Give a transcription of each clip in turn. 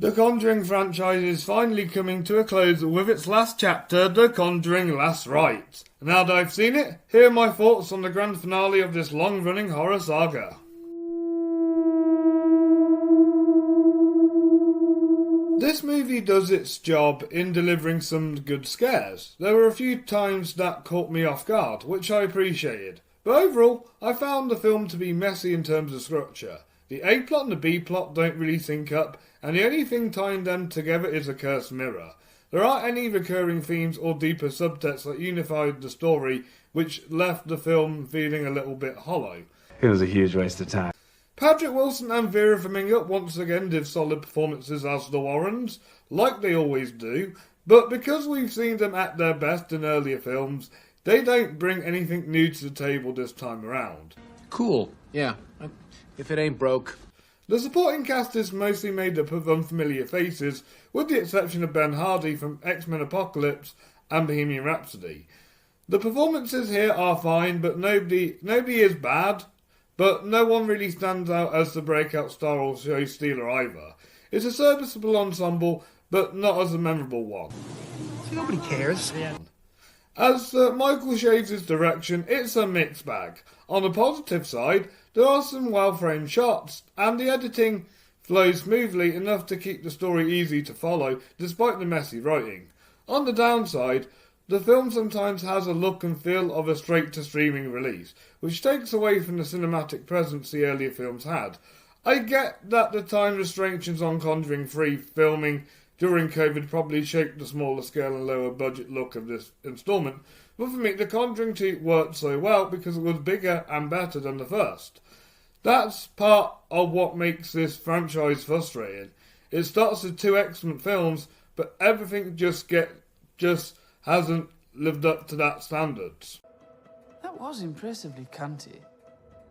The Conjuring franchise is finally coming to a close with its last chapter, The Conjuring Last Rites. Now that I've seen it, here are my thoughts on the grand finale of this long-running horror saga. This movie does its job in delivering some good scares. There were a few times that caught me off guard, which I appreciated. But overall, I found the film to be messy in terms of structure. The A plot and the B plot don't really sync up, and the only thing tying them together is a cursed mirror. There aren't any recurring themes or deeper subtext that unified the story, which left the film feeling a little bit hollow. It was a huge waste of time. Patrick Wilson and Vera Farmiga once again did solid performances as the Warrens, like they always do, but because we've seen them at their best in earlier films, they don't bring anything new to the table this time around. Cool, yeah. If it ain't broke. The supporting cast is mostly made up of unfamiliar faces, with the exception of Ben Hardy from X-Men Apocalypse and Bohemian Rhapsody. The performances here are fine, but nobody is bad, but no one really stands out as the breakout star or show stealer either. It's a serviceable ensemble, but not as a memorable one. Nobody cares. As Michael Shaves' direction, it's a mixed bag. On the positive side, there are some well-framed shots, and the editing flows smoothly enough to keep the story easy to follow, despite the messy writing. On the downside, the film sometimes has a look and feel of a straight-to-streaming release, which takes away from the cinematic presence the earlier films had. I get that the time restrictions on Conjuring 3 filming during COVID probably shaped the smaller scale and lower budget look of this instalment, but for me, The Conjuring 2 worked so well because it was bigger and better than the first. That's part of what makes this franchise frustrating. It starts with two excellent films, but everything just hasn't lived up to that standards. That was impressively cunty.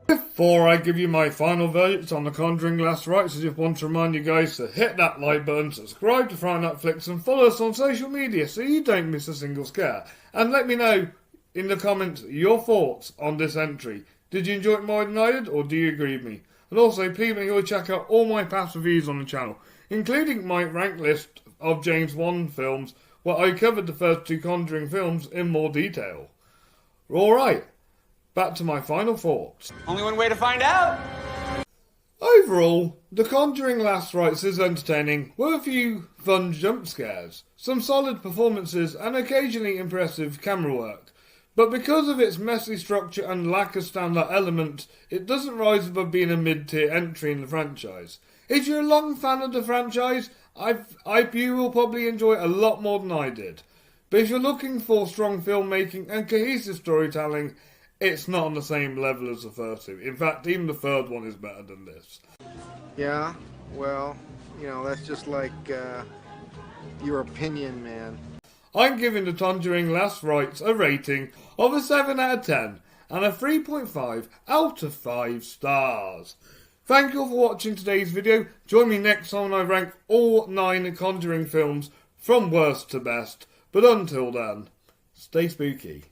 Before I give you my final verdict on The Conjuring Last Rites, I just want to remind you guys to hit that like button, subscribe to Fright, Flix, and follow us on social media so you don't miss a single scare. And let me know in the comments your thoughts on this entry. Did you enjoy it more than I did, or do you agree with me? And also, please make sure to check out all my past reviews on the channel, including my rank list of James Wan films, where I covered the first two Conjuring films in more detail. Alright. Back to my final thoughts. Only one way to find out! Overall, The Conjuring Last Rites is entertaining, with a few fun jump scares, some solid performances and occasionally impressive camera work. But because of its messy structure and lack of standout elements, it doesn't rise above being a mid-tier entry in the franchise. If you're a long fan of the franchise, you will probably enjoy it a lot more than I did. But if you're looking for strong filmmaking and cohesive storytelling, it's not on the same level as the first two. In fact, even the third one is better than this. Yeah, well, that's just like your opinion, man. I'm giving The Conjuring Last Rites a rating of a 7 out of 10 and a 3.5 out of 5 stars. Thank you all for watching today's video. Join me next time when I rank all 9 Conjuring films from worst to best. But until then, stay spooky.